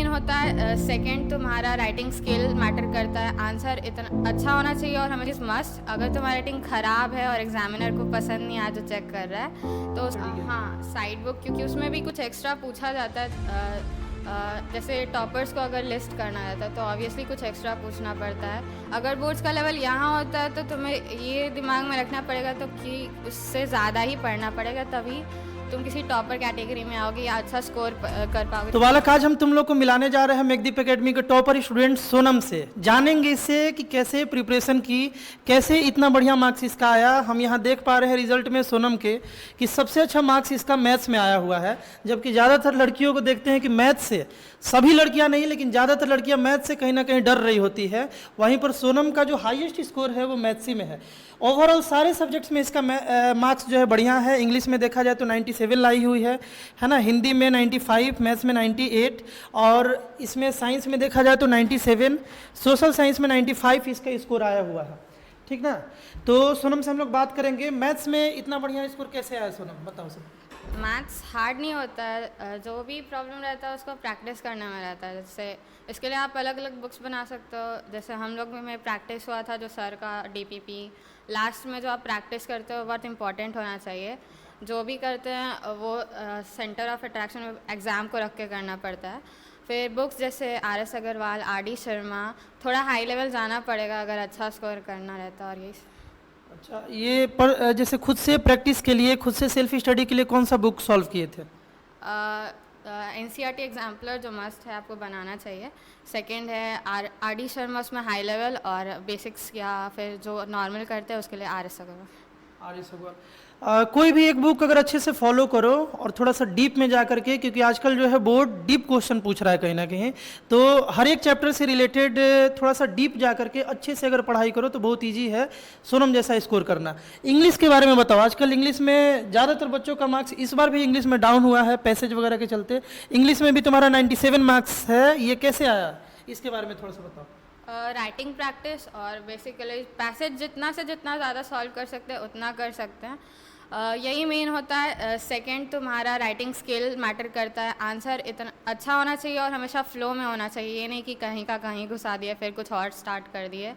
Main होता है। Second, तुम्हारा राइटिंग स्किल मैटर करता है। आंसर इतना अच्छा होना चाहिए और हमें मस्ट, अगर तुम्हारी राइटिंग ख़राब है और एग्जामिनर को पसंद नहीं आया जो चेक कर रहा है तो हाँ, साइड बुक, क्योंकि उसमें भी कुछ एक्स्ट्रा पूछा जाता है। जैसे टॉपर्स को अगर लिस्ट करना रहता है तो ऑब्वियसली कुछ एक्स्ट्रा पूछना पड़ता है। अगर बोर्ड्स का लेवल यहाँ होता है तो तुम्हें ये दिमाग में रखना पड़ेगा तो कि उससे ज़्यादा ही पढ़ना पड़ेगा, तभी तुम किसी टॉपर कैटेगरी में आओगे या अच्छा स्कोर कर पाओगे। तो बालक, आज हम तुम लोग को मिलाने जा रहे हैं मेघदीप एकेडमी के टॉपर स्टूडेंट सोनम से। जानेंगे इससे कि कैसे प्रिपरेशन की, कैसे इतना बढ़िया मार्क्स इसका आया। हम यहाँ देख पा रहे हैं रिजल्ट में सोनम के कि सबसे अच्छा मार्क्स इसका मैथ्स में आया हुआ है, जबकि ज़्यादातर लड़कियों को देखते हैं कि मैथ्स से, सभी लड़कियां नहीं लेकिन ज़्यादातर लड़कियां मैथ से कहीं ना कहीं डर रही होती है। वहीं पर सोनम का जो हाईएस्ट स्कोर है वो मैथ्स ही में है। ओवरऑल सारे सब्जेक्ट्स में इसका मार्क्स जो है बढ़िया है। इंग्लिश में देखा जाए तो 97 लाई हुई है ना, हिंदी में 95, मैथ्स में 98, और इसमें साइंस में देखा जाए तो 97, सोशल साइंस में 95 इसका स्कोर आया हुआ है। ठीक ना। तो सोनम से हम लोग बात करेंगे, मैथ्स में इतना बढ़िया स्कोर कैसे आया सोनम, बताओ सर। मैथ्स हार्ड नहीं होता है, जो भी प्रॉब्लम रहता है उसको प्रैक्टिस करने में रहता है। जैसे इसके लिए आप अलग अलग बुक्स बना सकते हो। जैसे हम लोग में प्रैक्टिस हुआ था जो सर का डीपीपी, लास्ट में जो आप प्रैक्टिस करते हो बहुत इंपॉर्टेंट होना चाहिए। जो भी करते हैं वो सेंटर ऑफ अट्रैक्शन एग्ज़ाम को रख के करना पड़ता है। फिर बुक्स जैसे RS अग्रवाल, RD शर्मा, थोड़ा हाई लेवल जाना पड़ेगा अगर अच्छा स्कोर करना रहता है। और यही अच्छा, ये पर जैसे खुद से प्रैक्टिस के लिए, खुद से सेल्फ स्टडी के लिए कौन सा बुक सॉल्व किए थे? NCERT एग्जाम्पलर जो मस्ट है आपको बनाना चाहिए। सेकंड है RD शर्मा, उसमें हाई लेवल और बेसिक्स, या फिर जो नॉर्मल करते हैं उसके लिए RS अग्रवाल। RS अग्रवाल। कोई भी एक बुक अगर अच्छे से फॉलो करो और थोड़ा सा डीप में जा करके, क्योंकि आजकल जो है बोर्ड डीप क्वेश्चन पूछ रहा है कहीं ना कहीं, तो हर एक चैप्टर से रिलेटेड थोड़ा सा डीप जा करके अच्छे से अगर पढ़ाई करो तो बहुत ईजी है सोनम जैसा स्कोर करना। इंग्लिश के बारे में बताओ। आजकल इंग्लिश में ज़्यादातर बच्चों का मार्क्स इस बार भी इंग्लिश में डाउन हुआ है पैसेज वगैरह के चलते। इंग्लिश में भी तुम्हारा 97 मार्क्स है, ये कैसे आया, इसके बारे में थोड़ा सा बताओ। राइटिंग प्रैक्टिस और बेसिकली पैसेज जितना से जितना ज़्यादा सॉल्व कर सकते हैं उतना कर सकते हैं। यही मेन होता है। सेकंड, तुम्हारा राइटिंग स्किल मैटर करता है। आंसर इतना अच्छा होना चाहिए और हमेशा फ्लो में होना चाहिए। ये नहीं कि कहीं का कहीं घुसा दिया फिर कुछ और स्टार्ट कर दिए।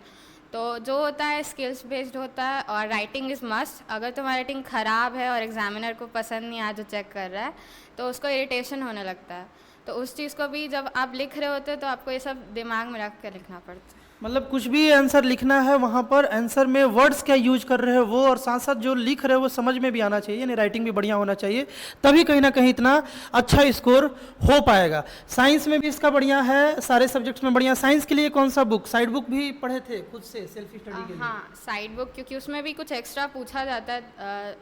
तो जो होता है स्किल्स बेस्ड होता है। और राइटिंग इज़ मस्ट, अगर तुम्हारी राइटिंग ख़राब है और एग्जामिनर को पसंद नहीं आया जो चेक कर रहा है तो उसको इरिटेशन होने लगता है। तो उस चीज़ को भी जब आप लिख रहे होते तो आपको ये सब दिमाग में रख कर लिखना पड़ता है। मतलब कुछ भी आंसर लिखना है वहाँ पर आंसर में वर्ड्स क्या यूज कर रहे हो वो, और साथ साथ जो लिख रहे हो वो समझ में भी आना चाहिए, यानी राइटिंग भी बढ़िया होना चाहिए, तभी कहीं ना कहीं इतना अच्छा स्कोर हो पाएगा। साइंस में भी इसका बढ़िया है, सारे सब्जेक्ट्स में बढ़िया। साइंस के लिए कौन सा बुक, साइड बुक भी पढ़े थे खुद से सेल्फ स्टडी के लिए? हाँ, साइड बुक, क्योंकि उसमें भी कुछ एक्स्ट्रा पूछा जाता है।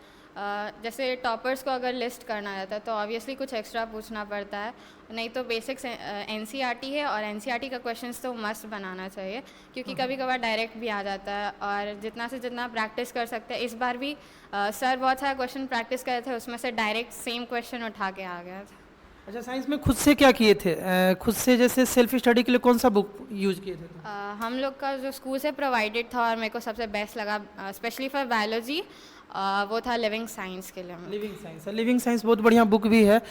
जैसे टॉपर्स को अगर लिस्ट करना रहता है तो ऑब्वियसली कुछ एक्स्ट्रा पूछना पड़ता है। नहीं तो बेसिक्स NCERT है और NCERT का क्वेश्चंस तो मस्ट बनाना चाहिए, क्योंकि कभी कभार डायरेक्ट भी आ जाता है। और जितना से जितना प्रैक्टिस कर सकते हैं। इस बार भी सर बहुत सारा क्वेश्चन प्रैक्टिस करे थे, उसमें से डायरेक्ट सेम क्वेश्चन उठा के आ गया था। अच्छा, साइंस में खुद से क्या किए थे? खुद से जैसे सेल्फ स्टडी के लिए कौन सा बुक यूज किए थे? हम लोग का जो स्कूल से प्रोवाइडेड था और मेरे को सबसे बेस्ट लगा स्पेशली फॉर बायोलॉजी, वो था लिविंग साइंस के लिए। लिविंग साइंस बहुत बढ़िया बुक भी है।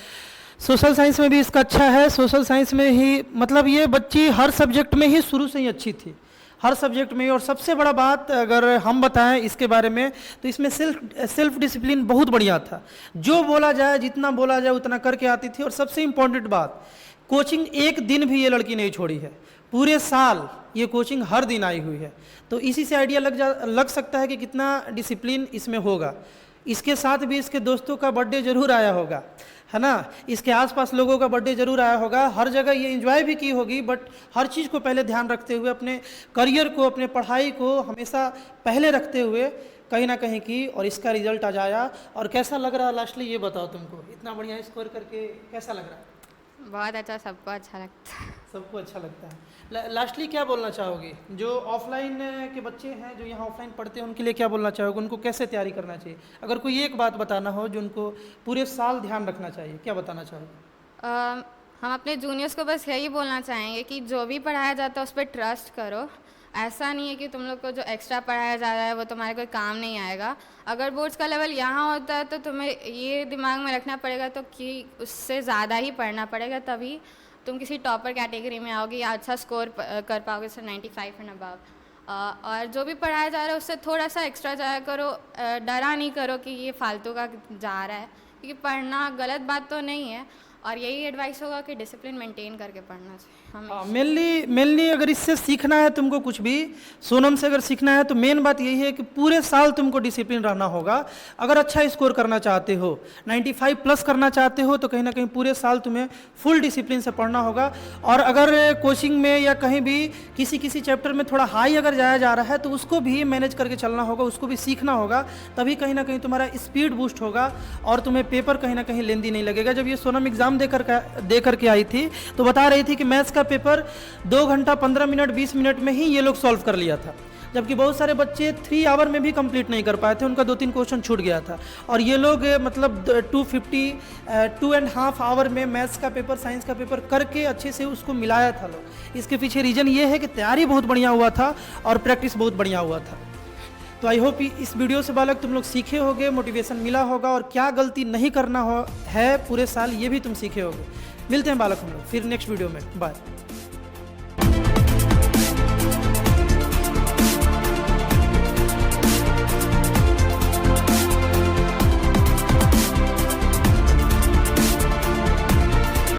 सोशल साइंस में भी इसका अच्छा है। सोशल साइंस में ही मतलब ये बच्ची हर सब्जेक्ट में ही शुरू से ही अच्छी थी, हर सब्जेक्ट में। और सबसे बड़ा बात अगर हम बताएं इसके बारे में तो इसमें सेल्फ डिसिप्लिन बहुत बढ़िया था। जो बोला जाए, जितना बोला जाए उतना करके आती थी। और सबसे इम्पोर्टेंट बात, कोचिंग एक दिन भी ये लड़की नहीं छोड़ी है, पूरे साल ये कोचिंग हर दिन आई हुई है। तो इसी से आइडिया लग सकता है कि कितना डिसिप्लिन इसमें होगा। इसके साथ भी इसके दोस्तों का बर्थडे जरूर आया होगा, है ना, इसके आसपास लोगों का बर्थडे जरूर आया होगा। हर जगह ये एंजॉय भी की होगी, बट हर चीज़ को पहले ध्यान रखते हुए, अपने करियर को, अपने पढ़ाई को हमेशा पहले रखते हुए कहीं ना कहीं की, और इसका रिजल्ट आज आया। और कैसा लग रहा है लास्टली ये बताओ, तुमको इतना बढ़िया स्कोर करके कैसा लग रहा है? बहुत अच्छा, सबको अच्छा लगता है। सबको अच्छा लगता है। लास्टली क्या बोलना चाहोगे जो ऑफलाइन के बच्चे हैं, जो यहाँ ऑफलाइन पढ़ते हैं, उनके लिए क्या बोलना चाहोगे? उनको कैसे तैयारी करना चाहिए? अगर कोई एक बात बताना हो जो उनको पूरे साल ध्यान रखना चाहिए, क्या बताना चाहोगे? हम अपने जूनियर्स को बस यही बोलना चाहेंगे कि जो भी पढ़ाया जाता है उस पर ट्रस्ट करो। ऐसा नहीं है कि तुम लोग को जो एक्स्ट्रा पढ़ाया जा रहा है वो तुम्हारे कोई काम नहीं आएगा। अगर बोर्ड्स का लेवल यहाँ होता है तो तुम्हें ये दिमाग में रखना पड़ेगा तो कि उससे ज़्यादा ही पढ़ना पड़ेगा, तभी तुम किसी टॉपर कैटेगरी में आओगे या अच्छा स्कोर कर पाओगे, सर 95 एंड अबव। और जो भी पढ़ाया जा रहा है उससे थोड़ा सा एक्स्ट्रा जाया करो, डरा नहीं करो कि ये फालतू का जा रहा है, क्योंकि पढ़ना गलत बात तो नहीं है। और यही एडवाइस होगा कि डिसिप्लिन मेंटेन करके पढ़ना चाहिए हमें। मेनली अगर इससे सीखना है तुमको कुछ भी, सोनम से अगर सीखना है तो मेन बात यही है कि पूरे साल तुमको डिसिप्लिन रहना होगा। अगर अच्छा स्कोर करना चाहते हो, 95 प्लस करना चाहते हो, तो कहीं ना कहीं पूरे साल तुम्हें फुल डिसिप्लिन से पढ़ना होगा। और अगर कोचिंग में या कहीं भी किसी चैप्टर में थोड़ा हाई अगर जाया जा रहा है तो उसको भी मैनेज करके चलना होगा, उसको भी सीखना होगा, तभी कहीं ना कहीं तुम्हारा स्पीड बूस्ट होगा और तुम्हें पेपर कहीं ना कहीं लेंदी नहीं लगेगा। जब ये सोनम एग्जाम दे करके आई थी तो बता रही थी कि मैथ्स का पेपर 2 घंटा 15 मिनट 20 मिनट में ही ये लोग सॉल्व कर लिया था, जबकि बहुत सारे बच्चे 3 आवर में भी कंप्लीट नहीं कर पाए थे, उनका 2-3 क्वेश्चन छूट गया था। और ये लोग मतलब 2.5 आवर में मैथ्स का पेपर, साइंस का पेपर करके अच्छे से उसको मिलाया था लोग। इसके पीछे रीज़न ये है कि तैयारी बहुत बढ़िया हुआ था और प्रैक्टिस बहुत बढ़िया हुआ था। तो आई होप इस वीडियो से बालक तुम लोग सीखे होगे, मोटिवेशन मिला होगा और क्या गलती नहीं करना है पूरे साल ये भी तुम सीखे होगे। मिलते हैं बालक हम लोग फिर नेक्स्ट वीडियो में। बाय।